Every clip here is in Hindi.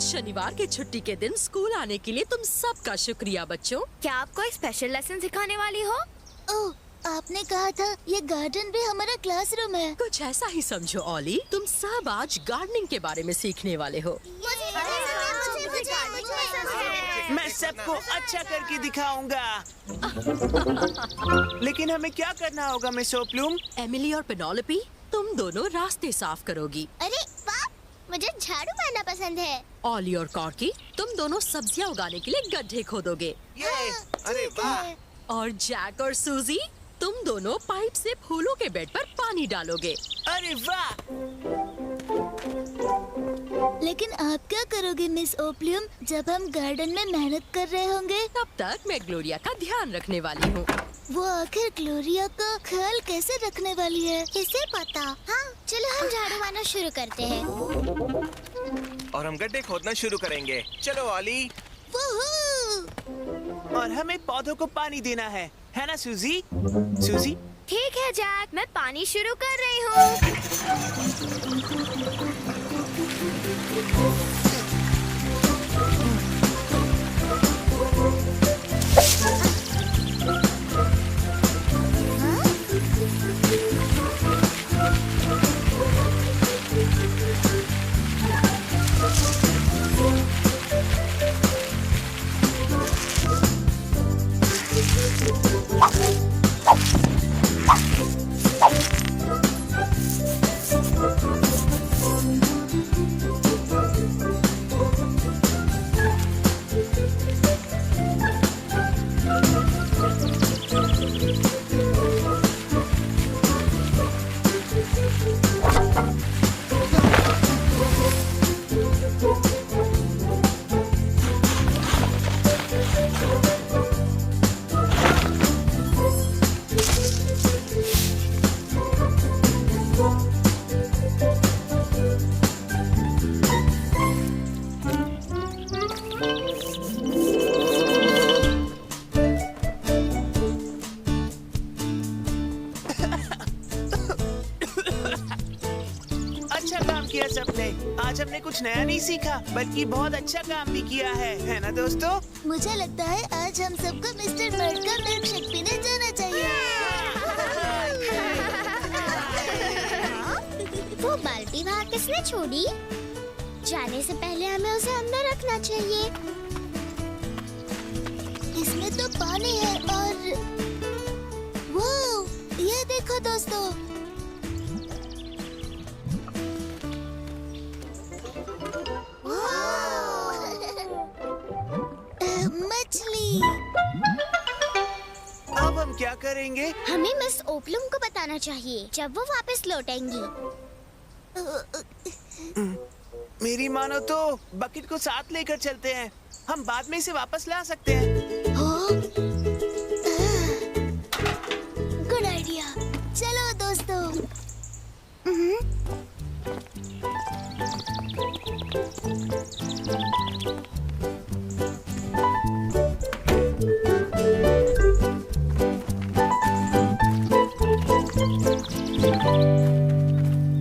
शनिवार की छुट्टी के दिन स्कूल आने के लिए तुम सबका शुक्रिया बच्चों। क्या आपको एक स्पेशल लेसन सिखाने वाली हो? ओह, आपने कहा था ये गार्डन भी हमारा क्लासरूम है। कुछ ऐसा ही समझो ऑली, तुम सब आज गार्डनिंग के बारे में सीखने वाले हो। मैं सबको अच्छा करके दिखाऊंगा। लेकिन हमें क्या करना होगा मिस ओप्लूम? एमिली और पेनोलोपी, तुम दोनों रास्ते साफ करोगी। अरे वाह, मुझे झाड़ू मारना पसंद है। ऑली और कॉर्की, तुम दोनों सब्जियां उगाने के लिए गड्ढे खोदोगे। अरे वाह। और जैक और सूजी, तुम दोनों पाइप से फूलों के बेड पर पानी डालोगे। अरे वाह। लेकिन आप क्या करोगे मिस ओप्लूम, जब हम गार्डन में मेहनत कर रहे होंगे? तब तक मैं ग्लोरिया का ध्यान रखने वाली हूँ। वो आखिर ग्लोरिया का ख्याल कैसे रखने वाली है? किसे पता। हाँ, चलो हम झाड़ू मारना शुरू करते हैं। और हम गड्ढे खोदना शुरू करेंगे। चलो ऑली। और हमें पौधों को पानी देना है ना सूजी? सूजी? ठीक है जैक, मैं पानी शुरू कर रही हूँ। आज हमने कुछ नया नहीं सीखा, बल्कि बहुत अच्छा काम भी किया है ना दोस्तों? मुझे लगता है आज हम सबको मिस्टर बर्ड का मिल्क शेक पीने जाना चाहिए। वो बाल्टी वहाँ किसने छोड़ी? जाने से पहले हमें उसे अंदर रखना चाहिए। इसमें तो पानी है और वो ये देखो दोस्तों, मछली। अब हम क्या करेंगे? हमें मिस ओप्लूम को बताना चाहिए जब वो वापस लौटेंगी। मेरी मानो तो बकेट को साथ लेकर चलते हैं, हम बाद में इसे वापस ला सकते हैं। Good idea. चलो दोस्तों।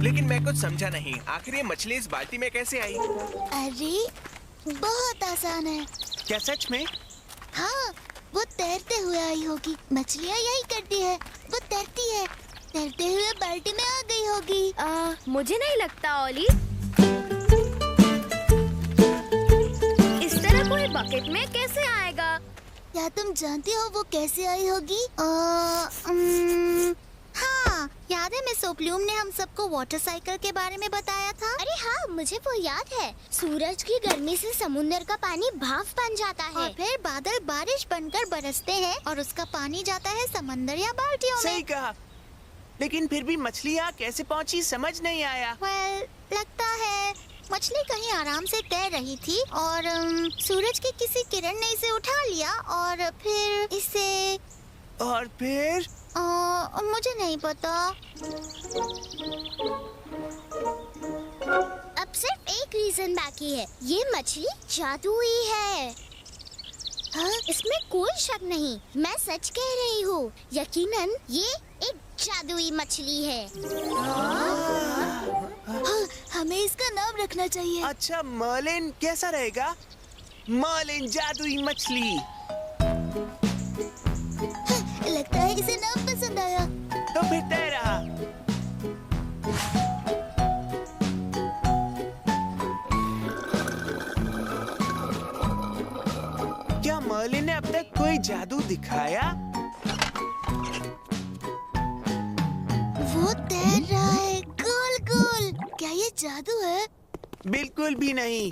लेकिन मैं कुछ समझा नहीं, आखिर ये मछली इस बाल्टी में कैसे आई? अरे बहुत आसान है। क्या सच में? हाँ, वो तैरते हुए आई होगी। मछलियाँ यही करती है, वो तैरती है, तैरते हुए बाल्टी में आ गई होगी। मुझे नहीं लगता ओली, इस तरह कोई बकेट में कैसे आएगा? क्या तुम जानती हो वो कैसे आई होगी? हाँ, याद है मिस ओप्लूम ने हम सबको वाटर साइकिल के बारे में बताया था? अरे हाँ, मुझे वो याद है। सूरज की गर्मी से समुद्र का पानी भाप बन जाता है और फिर बादल बारिश बनकर बरसते हैं और उसका पानी जाता है समंदर या बाल्टियों में। सही कहा, लेकिन फिर भी मछली यहाँ कैसे पहुँची समझ नहीं आया। लगता है मछली कहीं आराम से तैर रही थी और सूरज की किसी किरण ने इसे उठा लिया और फिर इसे मुझे नहीं पता। अब सिर्फ एक रीजन बाकी है, ये मछली जादुई है। हाँ? इसमें कोई शक नहीं, मैं सच कह रही हूँ। यकीनन ये एक जादुई मछली है। हाँ, हमें इसका नाम रखना रखना चाहिए। अच्छा मर्लिन कैसा रहेगा? मर्लिन जादुई मछली। लगता है इसे नाम पसंद आया। तो फिर तय रहा। क्या मर्लिन ने अब तक कोई जादू दिखाया? वो तैर रहा है गोल गोल। क्या ये जादू है? बिल्कुल भी नहीं।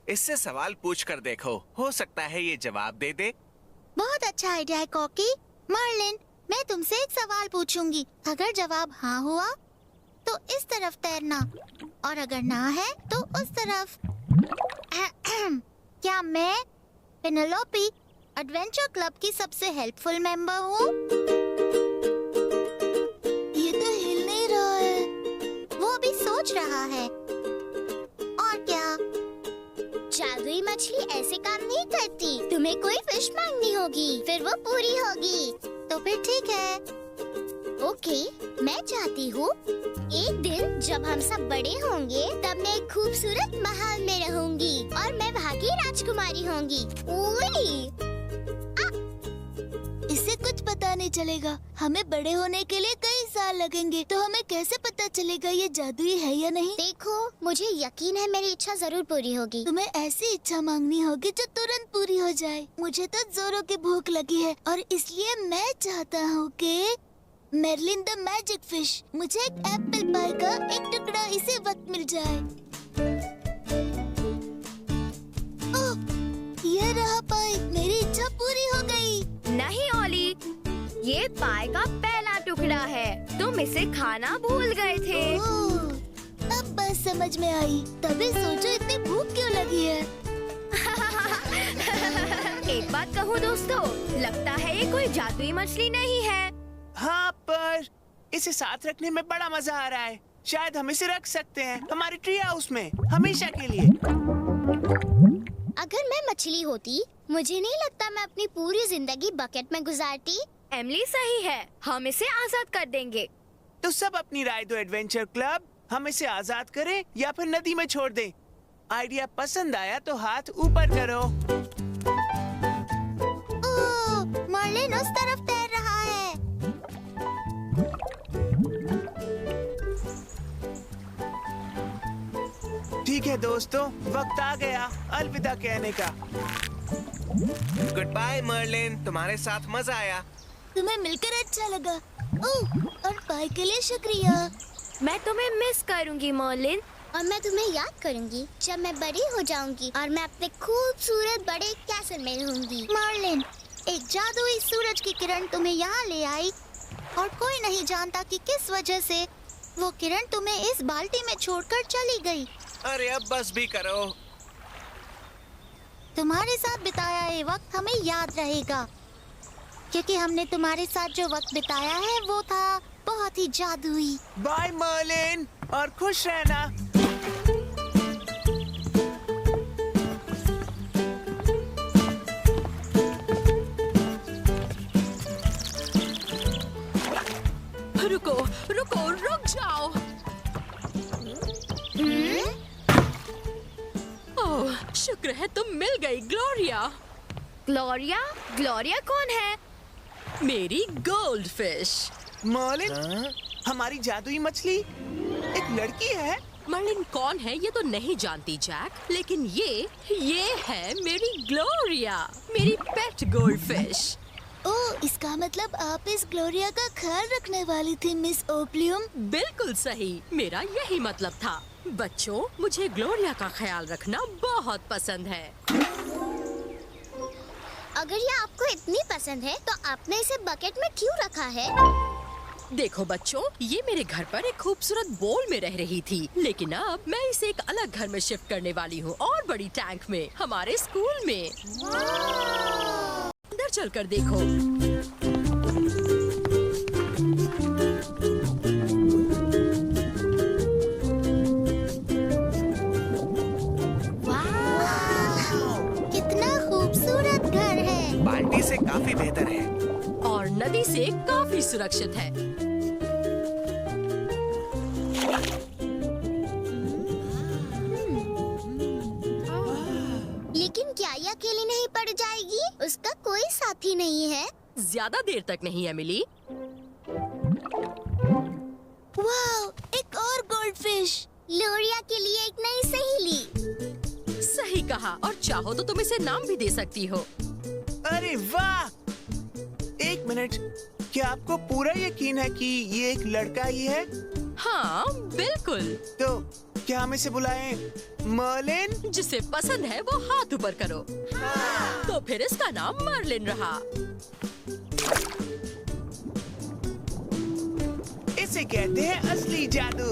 इससे सवाल पूछ कर देखो, हो सकता है ये जवाब दे दे। बहुत अच्छा आइडिया है कॉकी। मर्लिन, मैं तुमसे एक सवाल पूछूंगी। अगर जवाब हाँ हुआ तो इस तरफ तैरना, और अगर ना है तो उस तरफ। क्या मैं पेनेलोपी एडवेंचर क्लब की सबसे हेल्पफुल मेंबर हूँ? ये तो हिल नहीं रहा है। वो भी सोच रहा है। और क्या? जादुई मछली ऐसे काम नहीं करती। तुम्हें कोई फिश मांगनी होगी, फिर वो पूरी होगी। तो फिर ठीक है। ओके, मैं चाहती हूँ एक दिन जब हम सब बड़े होंगे तब मैं एक खूबसूरत महल में रहूंगी और मैं वहाँ की राजकुमारी होंगी। उई! इससे कुछ पता नहीं चलेगा। हमें बड़े होने के लिए कई साल लगेंगे, तो हमें कैसे पता चलेगा ये जादुई है या नहीं? देखो, मुझे यकीन है मेरी इच्छा जरूर पूरी होगी। तुम्हें ऐसी इच्छा मांगनी होगी जो तुरंत पूरी हो जाए। मुझे तो जोरों की भूख लगी है और इसलिए मैं चाहता हूँ कि मेर्लिन द मैजिक फिश, मुझे एक एप्पल पाई का एक टुकड़ा इसी वक्त मिल जाए। ओह, ये रहा पाई। मेरी इच्छा पूरी हो गई। नहीं ओली, ये पाई का पहला टुकड़ा है। तुम इसे खाना भूल गए थे। ओह, अब बस समझ में आई। तभी सोचो इतनी भूख क्यों लगी है। एक बात कहूँ दोस्तों, लगता है ये कोई जादुई मछली नहीं है। हाँ, पर इसे साथ रखने में बड़ा मजा आ रहा है। शायद हम इसे रख सकते हैं हमारे ट्री हाउस में हमेशा के लिए। अगर मैं मछली होती, मुझे नहीं लगता मैं अपनी पूरी जिंदगी बकेट में गुजारती। एमिली सही है, हम इसे आजाद कर देंगे। तो सब अपनी राय दो एडवेंचर क्लब। हम इसे आजाद करें या फिर नदी में छोड़ दें? आइडिया पसंद आया तो हाथ ऊपर करो। ओह, मर्लिन उस तरफ तैर रहा है। ठीक है दोस्तों, वक्त आ गया अलविदा कहने का। गुड बाय मर्लिन, तुम्हारे साथ मजा आया। तुम्हें मिलकर अच्छा लगा। ओह, और पाई के लिए शुक्रिया। मैं तुम्हें मिस करूंगी मर्लिन। और मैं तुम्हें याद करूंगी जब मैं बड़ी हो जाऊंगी और मैं अपने खूबसूरत बड़े कैसल में रहूंगी। मर्लिन, एक जादुई सूरज की किरण तुम्हें यहाँ ले आई और कोई नहीं जानता कि किस वजह से वो किरण तुम्हें इस बाल्टी में छोड़कर चली गई। अरे अब बस भी करो। तुम्हारे साथ बिताया ये वक्त हमें याद रहेगा, क्योंकि हमने तुम्हारे साथ जो वक्त बिताया है वो था बहुत ही जादुई। बाय मर्लिन, और खुश रहना। रुको रुको, रुक जाओ। ओह, शुक्र है तुम मिल गई ग्लोरिया। ग्लोरिया? ग्लोरिया कौन है? मेरी गोल्ड फिश। मर्लिन, हमारी जादुई मछली एक लड़की है। मर्लिन कौन है ये तो नहीं जानती जैक, लेकिन ये है मेरी ग्लोरिया, मेरी पेट गोल्ड फिश। ओह, इसका मतलब आप इस ग्लोरिया का ख्याल रखने वाली थी मिस ओप्लियम। बिल्कुल सही, मेरा यही मतलब था। बच्चों, मुझे ग्लोरिया का ख्याल रखना बहुत पसंद है। अगर ये आपको इतनी पसंद है तो आपने इसे बकेट में क्यों रखा है? देखो बच्चों, ये मेरे घर पर एक खूबसूरत बोल में रह रही थी, लेकिन अब मैं इसे एक अलग घर में शिफ्ट करने वाली हूँ, और बड़ी टैंक में, हमारे स्कूल में। अंदर चलकर देखो। कितना खूबसूरत घर है। बाल्टी से काफी बेहतर है और नदी से काफी सुरक्षित है। जाएगी? उसका कोई साथी नहीं है। ज्यादा देर तक नहीं एमिली। वाओ, एक और गोल्डफिश। लोरिया के लिए एक नई सहेली। सही कहा, और चाहो तो तुम इसे नाम भी दे सकती हो। अरे वाह! एक मिनट, क्या आपको पूरा यकीन है कि ये एक लड़का ही है? हाँ बिल्कुल। तो क्या हम इसे बुलाएं मर्लिन? जिसे पसंद है वो हाथ ऊपर करो। तो फिर इसका नाम मर्लिन रहा। इसे कहते हैं असली जादू।